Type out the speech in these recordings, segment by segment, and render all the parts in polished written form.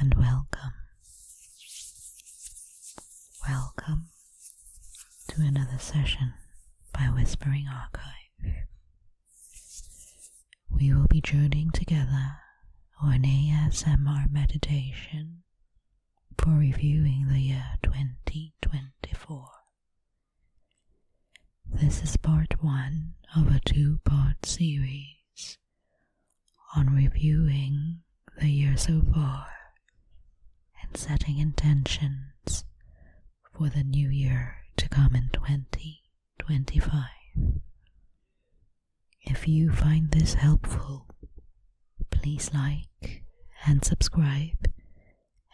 and welcome. Welcome to another session by Whispering Archive. We will be journeying together on ASMR meditation for reviewing the year 2024. This is part 1 of a 2-part series on reviewing the year so far and setting intentions for the new year to come in 2025. If you find this helpful, please like and subscribe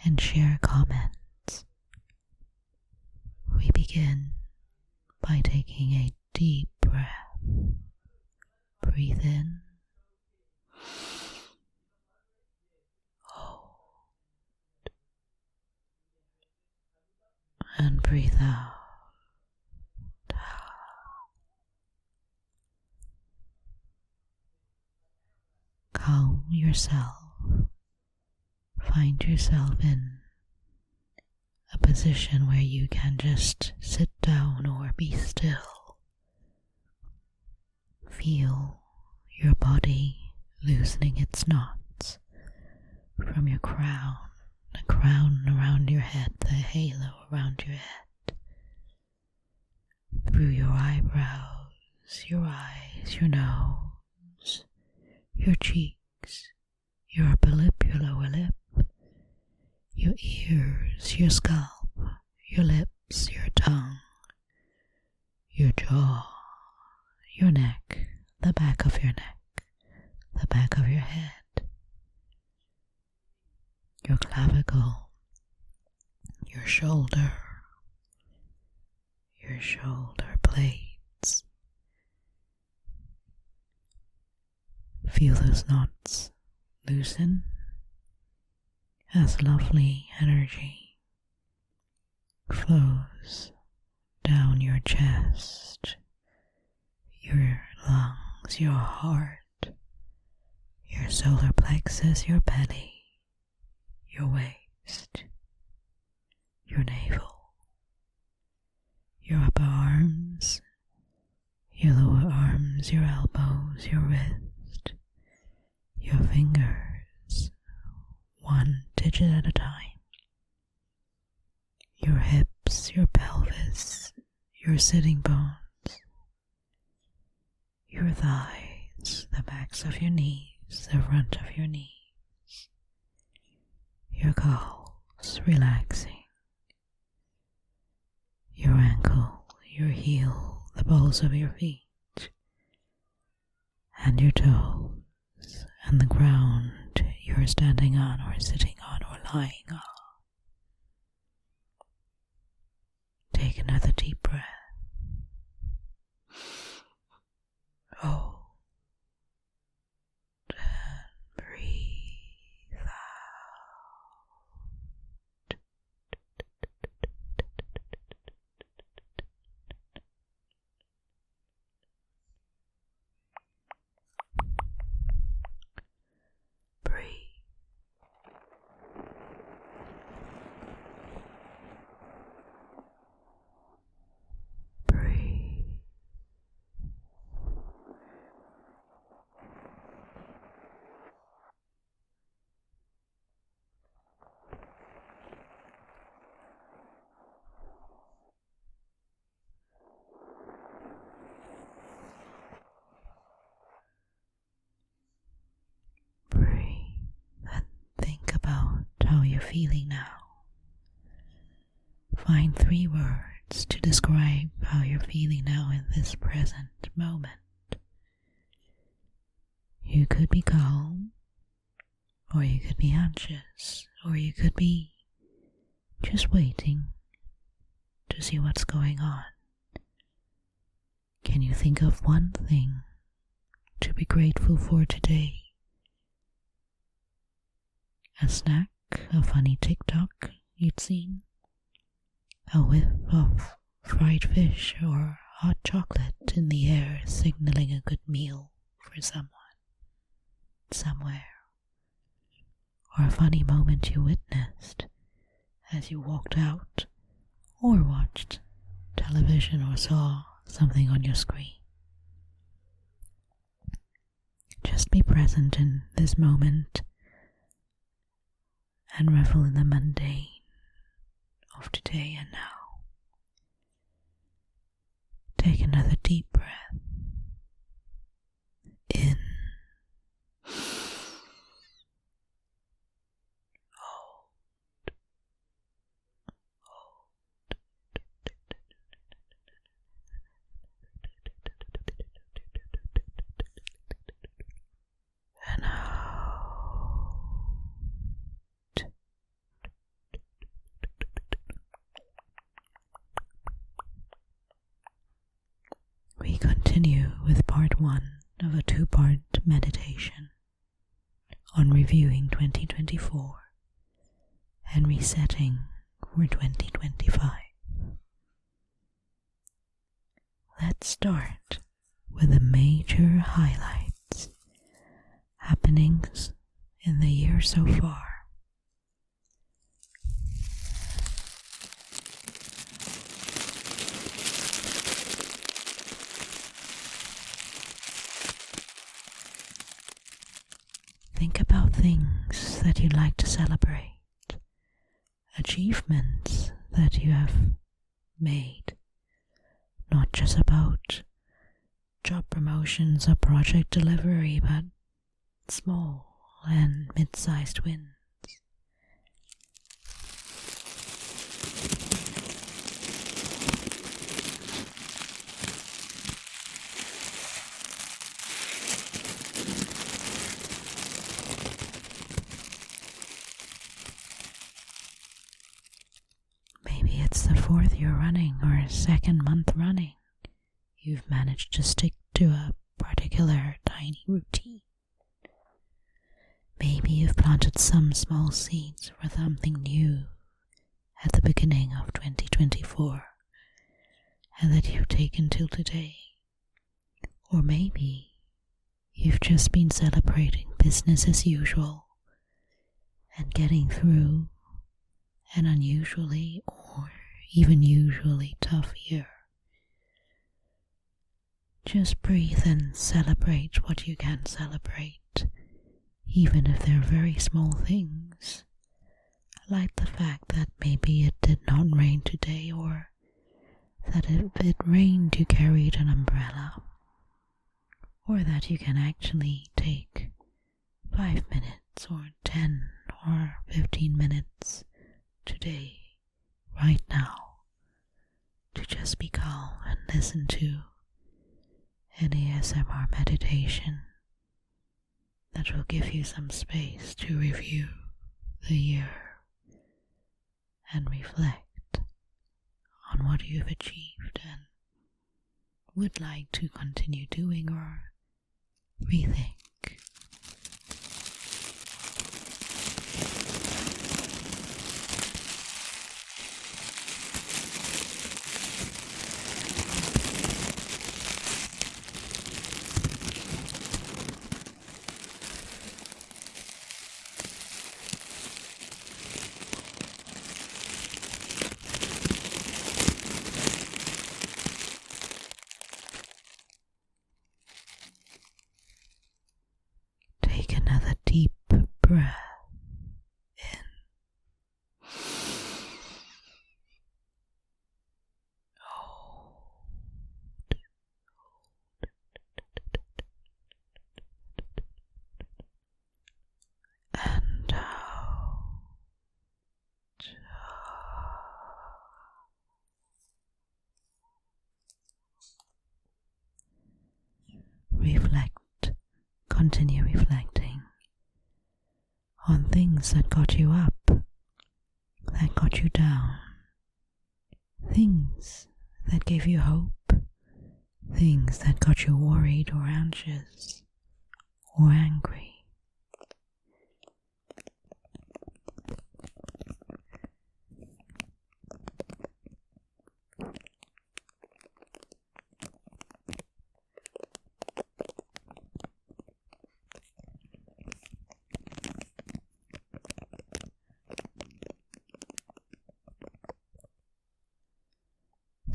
and share comments. We begin by taking a deep breath. Breathe in. Hold. And breathe out. Calm yourself. Find yourself in a position where you can just sit down or be still. Feel your body loosening its knots from your crown, the crown around your head, the halo around your head, through your eyebrows, your eyes, your nose, your cheeks, your upper lip, your lower lip, your ears, your scalp, your lips, your tongue, your jaw, your neck, the back of your neck, the back of your head, your clavicle, your shoulder blades. Feel those knots loosen as lovely energy flows down your chest, your lungs, your heart, your solar plexus, your belly, your waist, your navel, your upper arms, your lower arms, your elbows, your wrist, your fingers, one digit at a time, your hips, your pelvis, your sitting bones, your thighs, the backs of your knees, the front of your knees, your calves relaxing, your ankle, your heel, the balls of your feet, and your toes, and the ground you're standing on or sitting on or lying on. Take another deep breath. Hold and breathe out. Breathe. How you're feeling now. Find 3 words to describe how you're feeling now in this present moment. You could be calm, or you could be anxious, or you could be just waiting to see what's going on. Can you think of one thing to be grateful for today? A snack, a funny TikTok you'd seen, a whiff of fried fish or hot chocolate in the air signaling a good meal for someone, somewhere, or a funny moment you witnessed as you walked out or watched television or saw something on your screen. Just be present in this moment and revel in the mundane of today and now. Take another deep breath in. And out. We continue with part 1 of a 2-part meditation on reviewing 2024 and resetting for 2025. Let's start with the major highlights, happenings in the year so far. Think about things that you'd like to celebrate, achievements that you have made, not just about job promotions or project delivery, but small and mid-sized wins. Maybe it's the 4th year running or 2nd month running you've managed to stick to a particular tiny routine. Maybe you've planted some small seeds for something new at the beginning of 2024 and that you've taken till today. Or maybe you've just been celebrating business as usual and getting through an unusually or even usually tough year. Just breathe and celebrate what you can celebrate, even if they're very small things, like the fact that maybe it did not rain today, or that if it rained you carried an umbrella, or that you can actually take 5 minutes or 10 or 15 minutes today, right now, to just be calm and listen to an ASMR meditation that will give you some space to review the year and reflect on what you've achieved and would like to continue doing or rethink. Take another deep breath in. Hold. And out. Reflect. Continue reflecting on things that got you up, that got you down, things that gave you hope, things that got you worried or anxious or angry.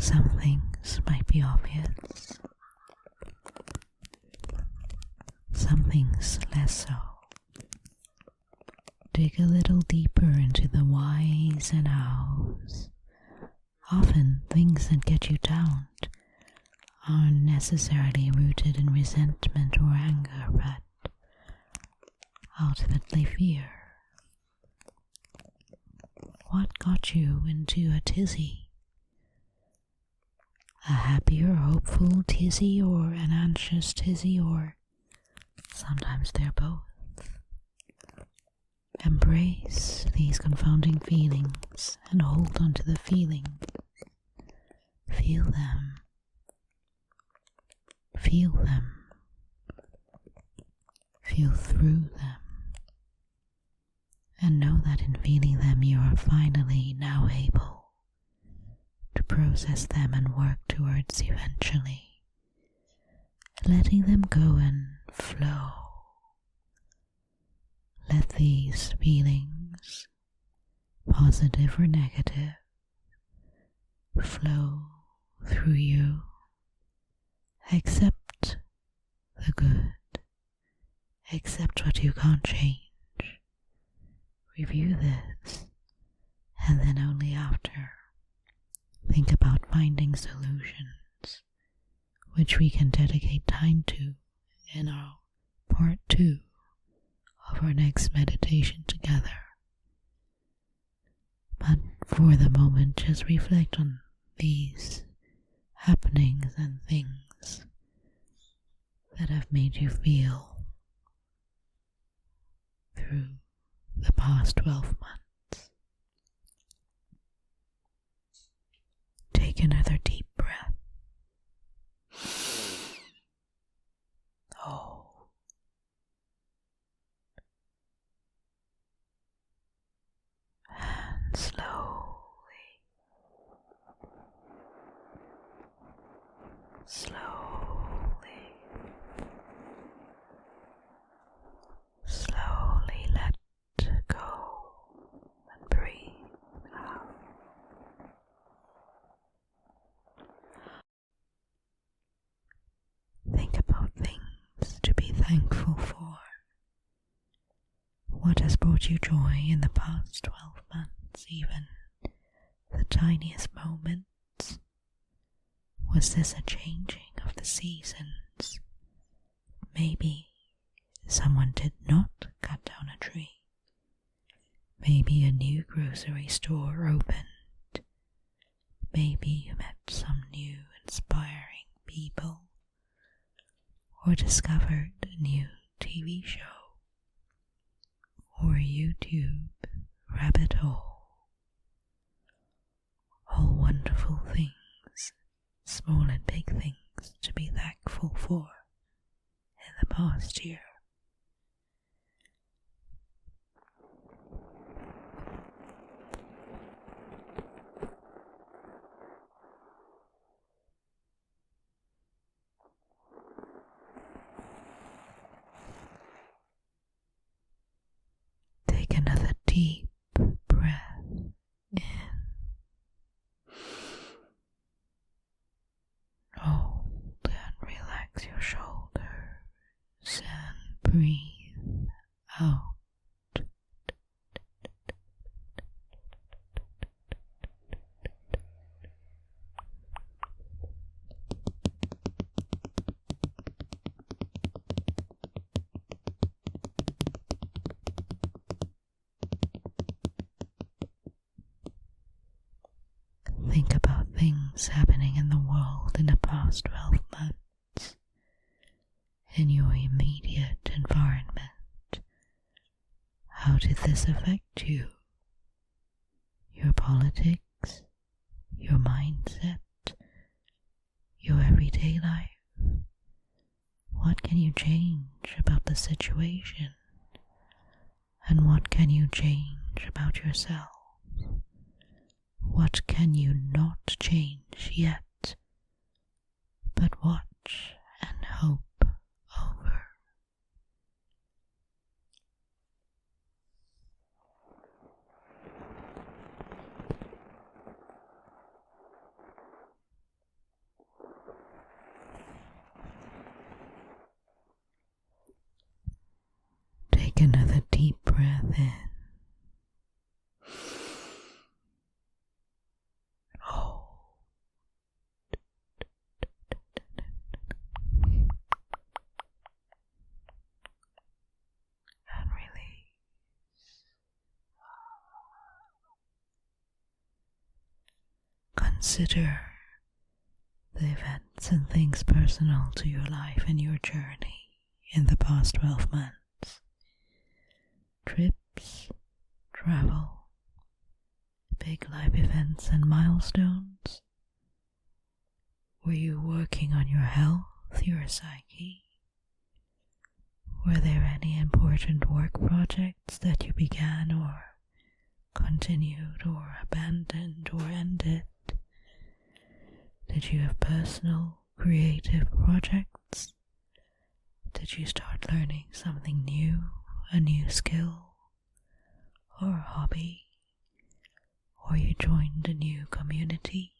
Some things might be obvious, some things less so. Dig a little deeper into the whys and hows. Often things that get you down aren't necessarily rooted in resentment or anger, but ultimately fear. What got you into a tizzy? A happy or hopeful tizzy, or an anxious tizzy, or sometimes they're both. Embrace these confounding feelings and hold on to the feeling. Feel them. Feel them. Feel through them. And know that in feeling them you are finally now able to process them and work towards eventually letting them go and flow. Let these feelings, positive or negative, flow through you. Accept the good. Accept what you can't change. Review this, and then only after think about finding solutions, which we can dedicate time to in our part 2 of our next meditation together. But for the moment, just reflect on these happenings and things that have made you feel through the past 12 months. Take another deep breath. Hold. And slowly let go and breathe out. Think about things to be thankful for. What has brought you joy in the past 12 months, even the tiniest moments? Was this a changing of the seasons? Maybe someone did not cut down a tree. Maybe a new grocery store opened. Maybe you met some new inspiring people, or discovered a new TV show, or a YouTube rabbit hole. All wonderful things, small and big things to be thankful for in the past year. Take another deep breath in. Hold and relax your shoulders and breathe out. Think about things happening in the world in the past 12 months, in your immediate environment. How did this affect you? Your politics, your mindset, your everyday life? What can you change about the situation? And what can you change about yourself? What can you not change yet, but watch and hope over? in. Hold. And release. Consider the events and things personal to your life and your journey in the past 12 months. Trips, travel, big life events and milestones. Were you working on your health, your psyche? Were there any important work projects that you began or continued or abandoned or ended? Did you have personal, creative projects? Did you start learning something new, a new skill, or a hobby? Or you joined a new community?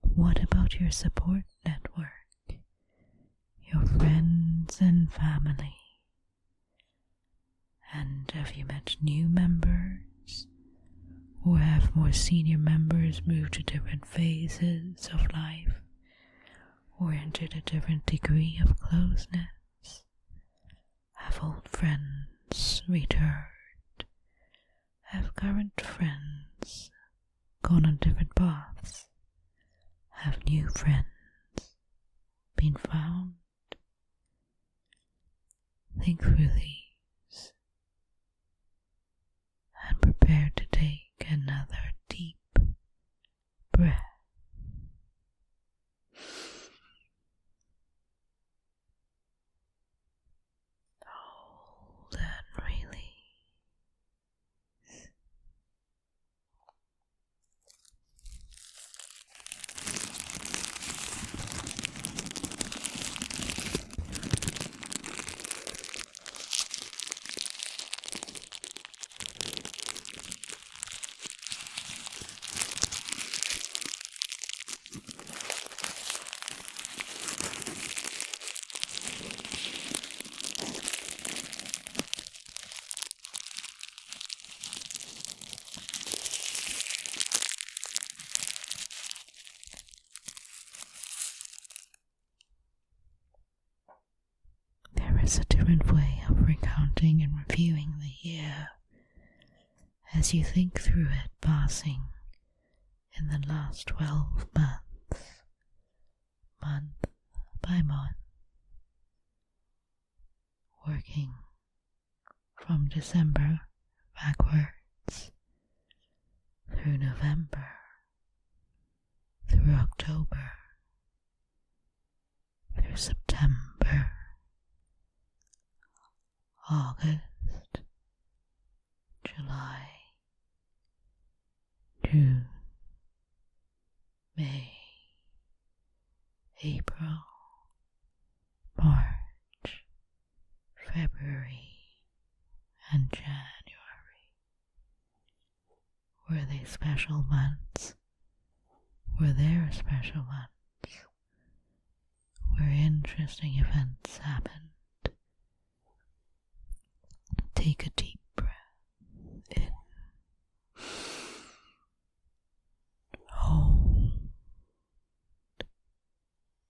What about your support network, your friends and family? And have you met new members? Or have more senior members moved to different phases of life, or entered a different degree of closeness? Have old friends returned? Have current friends gone on different paths? Have new friends been found? Think through these and prepare to take another deep breath. Hold and release. Is a different way of recounting and reviewing the year as you think through it passing in the last 12 months, month by month, working from December backwards through November, through October, through September, August, July, June, May, April, March, February, and January. Were they special months? Were there special months where interesting events happened? Take a deep breath in. Hold.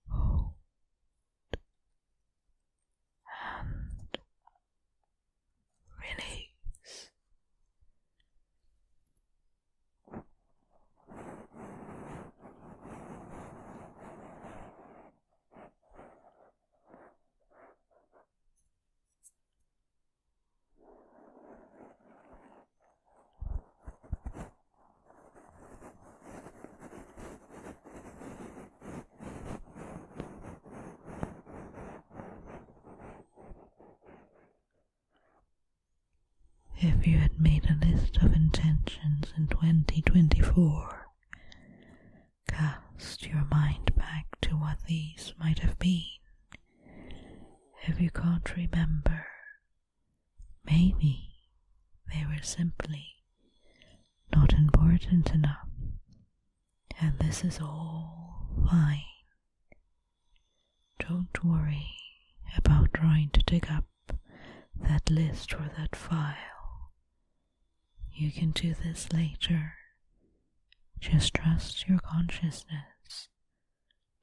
Hold. And release. If you had made a list of intentions in 2024, cast your mind back to what these might have been. If you can't remember, maybe they were simply not important enough, and this is all fine. Don't worry about trying to dig up that list or that file. You can do this later. Just trust your consciousness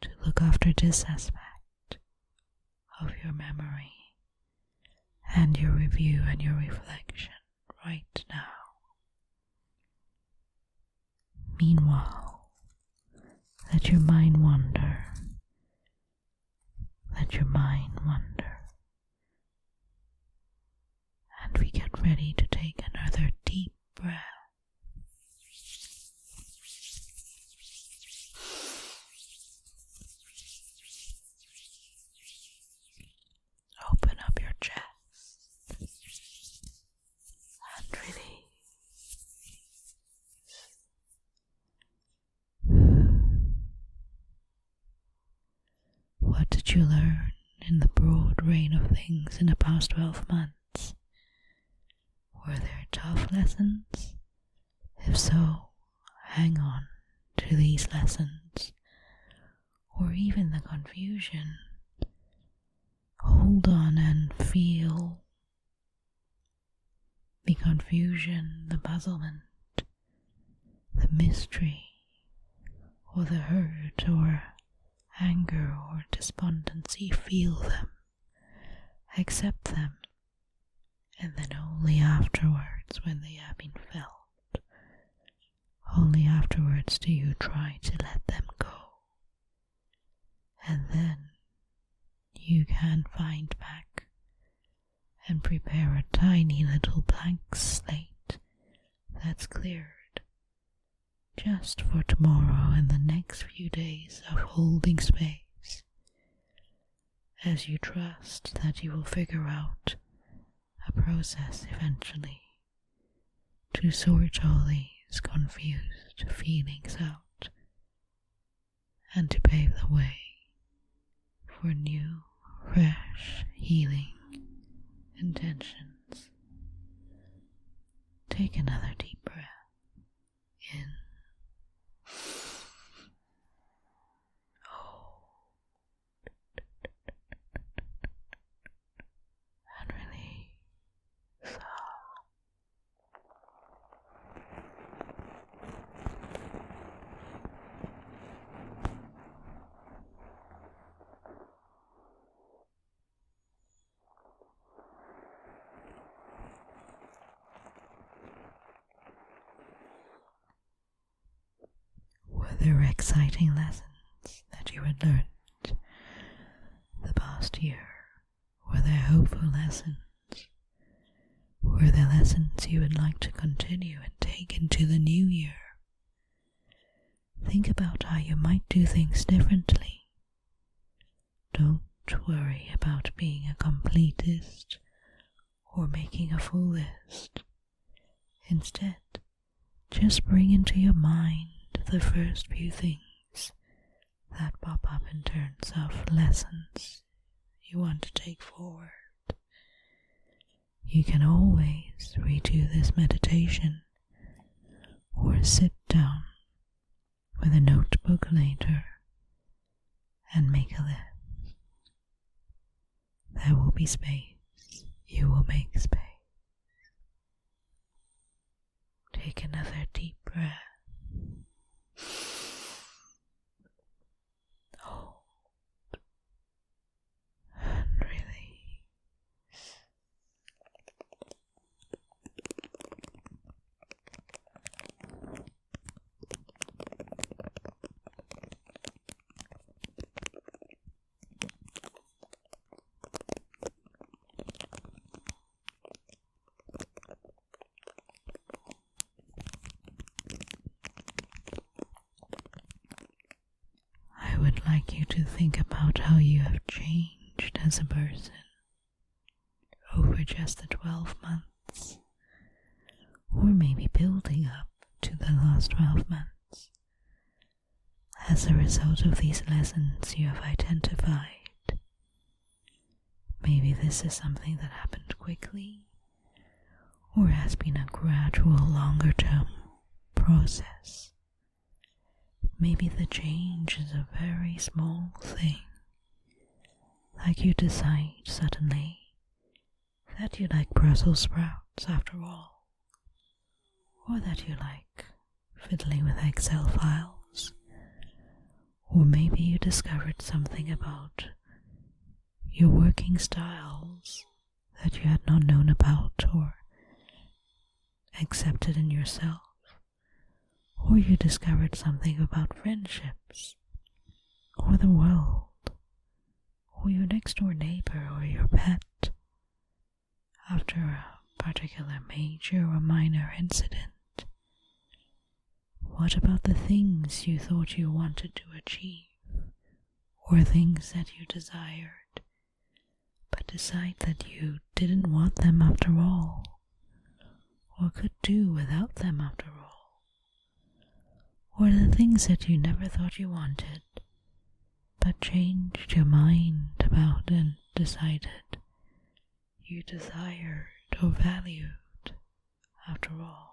to look after this aspect of your memory and your review and your reflection right now. Meanwhile, let your mind wander. Let your mind wander. And we get ready to take another deep breath. Open up your chest and release. What did you learn in the broad range of things in the past 12 months? Were there tough lessons? If so, hang on to these lessons, or even the confusion. Hold on and feel the confusion, the puzzlement, the mystery, or the hurt, or anger, or despondency. Feel them, accept them, and then only afterwards, when they have been felt, only afterwards do you try to let them go. And then you can find back and prepare a tiny little blank slate that's cleared just for tomorrow and the next few days of holding space, as you trust that you will figure out a process eventually to sort all these confused feelings out and to pave the way for new, fresh, healing intentions. Take another deep breath in. And release. Were there exciting lessons that you had learned the past year? Were there hopeful lessons? Were there lessons you would like to continue and take into the new year? Think about how you might do things differently. Don't worry about being a completist or making a full list. Instead, just bring into your mind the first few things that pop up in terms of lessons you want to take forward. You can always redo this meditation or sit down with a notebook later and make a list. There will be space. You will make space. Take another deep breath. Hold and release. I would like you to think about how you have changed as a person over just the 12 months, or maybe building up to the last 12 months. As a result of these lessons you have identified, maybe this is something that happened quickly, or has been a gradual, longer-term process. Maybe the change is a very small thing, like you decide suddenly that you like Brussels sprouts after all, or that you like fiddling with Excel files, or maybe you discovered something about your working styles that you had not known about or accepted in yourself, or you discovered something about friendships, or the world, or your next door neighbor or your pet after a particular major or minor incident. What about the things you thought you wanted to achieve, or things that you desired, but decide that you didn't want them after all, or could do without them after all? Or the things that you never thought you wanted, but changed your mind about and decided you desired or valued after all?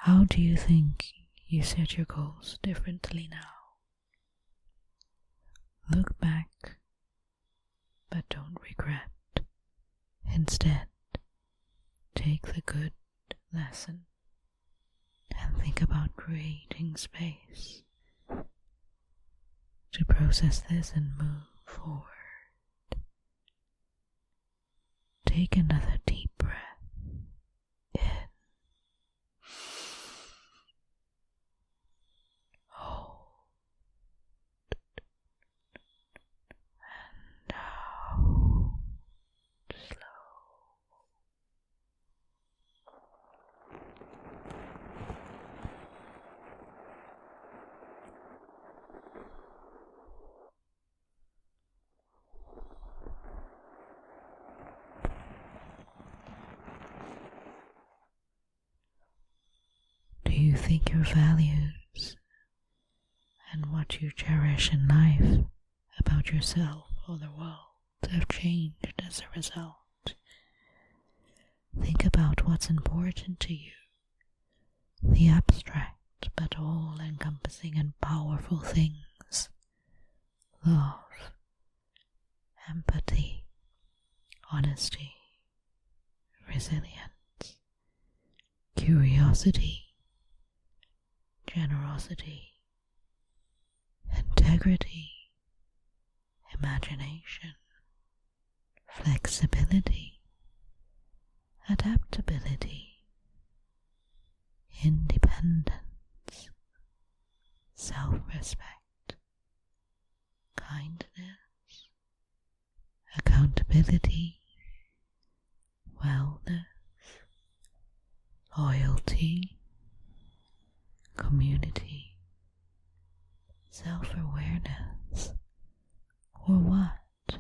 How do you think you set your goals differently now? Look back, but don't regret. Instead, take the good lesson and think about creating space to process this and move forward. Take another deep breath in. Hold. And out. Slow. Do you think your values and what you cherish in life about yourself or the world have changed as a result? Think about what's important to you, the abstract but all-encompassing and powerful things: love, empathy, honesty, resilience, curiosity, generosity, integrity, imagination, flexibility, adaptability, independence, self-respect, kindness, accountability, wellness, loyalty, community, self-awareness, or what?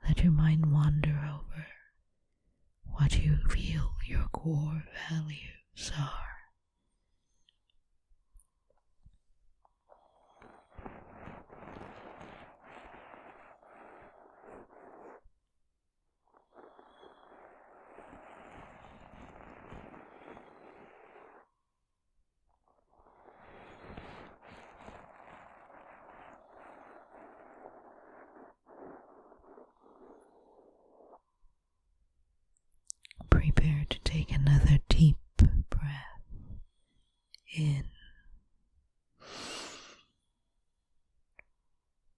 Let your mind wander over what you feel your core values are. Prepare to take another deep breath in.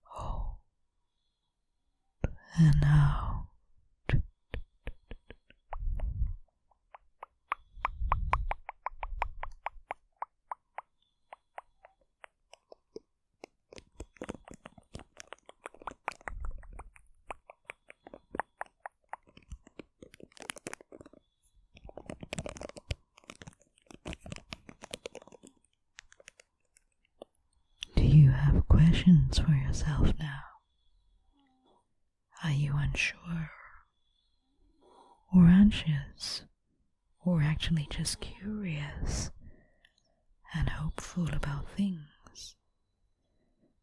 Hold and out. Do you have questions for yourself now? Are you unsure, or anxious, or actually just curious and hopeful about things?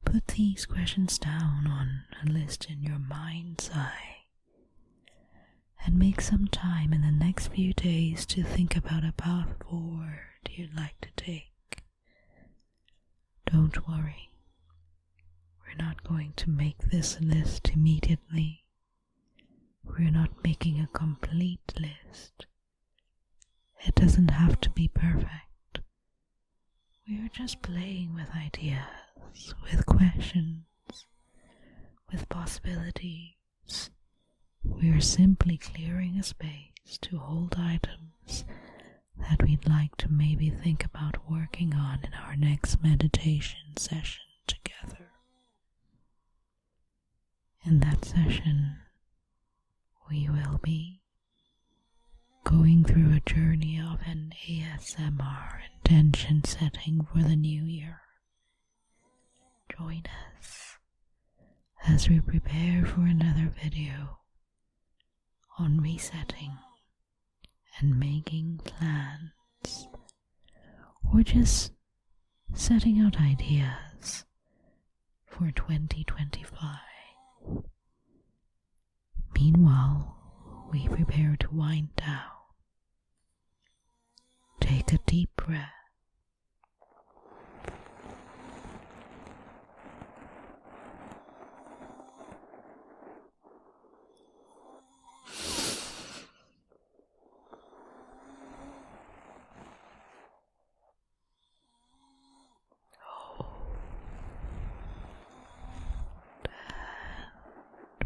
Put these questions down on a list in your mind's eye and make some time in the next few days to think about a path forward you'd like to take. Don't worry. We're not going to make this list immediately. We're not making a complete list. It doesn't have to be perfect. We're just playing with ideas, with questions, with possibilities. We're simply clearing a space to hold items that we'd like to maybe think about working on in our next meditation session together. In that session, we will be going through a journey of an ASMR intention setting for the new year. Join us as we prepare for another video on resetting and making plans, or just setting out ideas for 2025. Meanwhile, we prepare to wind down. Take a deep breath.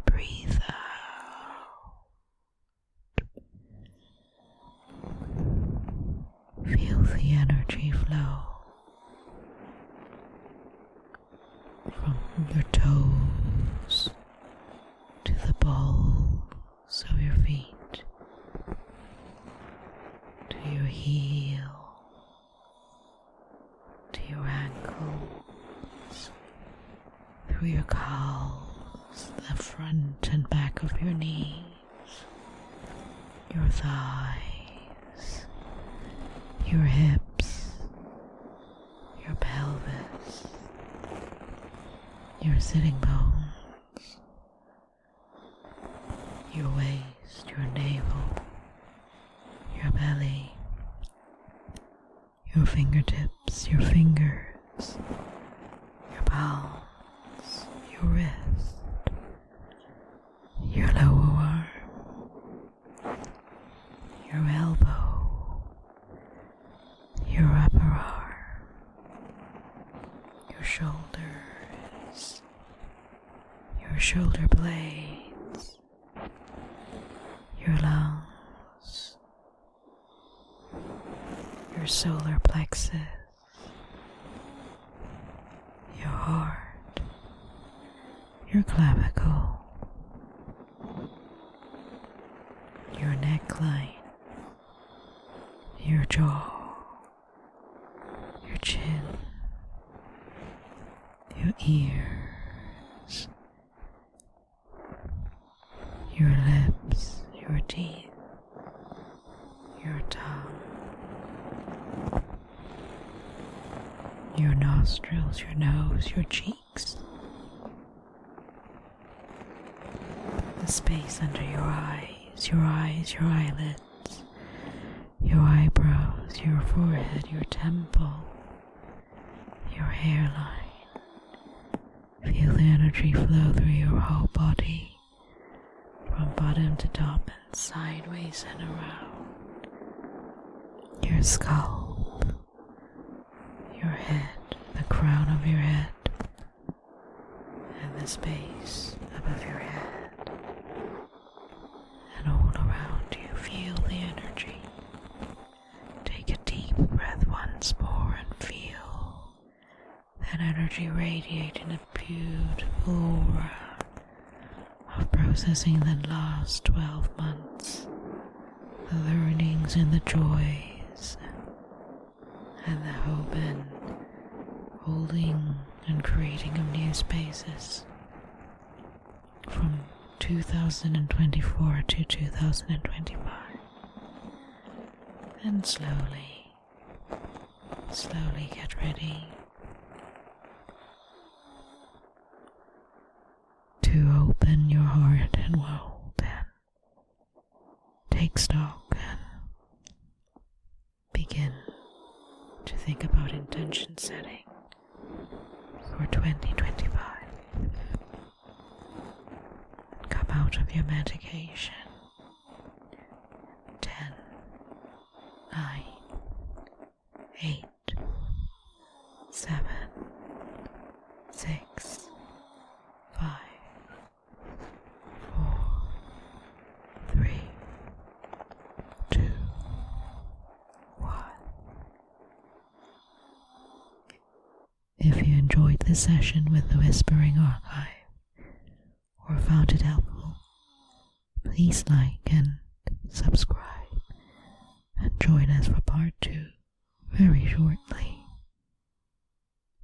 Breathe out. Feel the energy flow from your toes to the balls of your feet, to your heel, to your ankles, through your calves, the front and back of your knees, your thighs, your hips, your pelvis, your sitting bones, your waist, your navel, your belly, your fingertips, your fingers, your palms, your wrist, your lower arm, your elbow, your upper arm, your shoulders, your shoulder blades, your lungs, your solar plexus, your heart, your clavicle, your neckline, your jaw, your chin, your ears, your lips, your teeth, your tongue, your nostrils, your nose, your cheeks, the space under your eyes, your eyelids, your eyebrows, your forehead, your temple, your hairline. Feel the energy flow through your whole body, from bottom to top and sideways and around. Your scalp, your head, the crown of your head, and the space above your head. And all around you, feel the energy. Take a deep breath once more and feel that energy radiate in a beautiful aura of processing the last 12 months, the learnings and the joys, and the hope and holding and creating of new spaces from 2024 to 2025. And slowly get ready to open your heart and world and take stock and begin to think about intention setting for 2025. your medication. 10, 9, 8, 7, 6, 5, 4, 3, 2, 1. If you enjoyed this session with the Whispering Archive or found it helpful, please like and subscribe and join us for part 2 very shortly.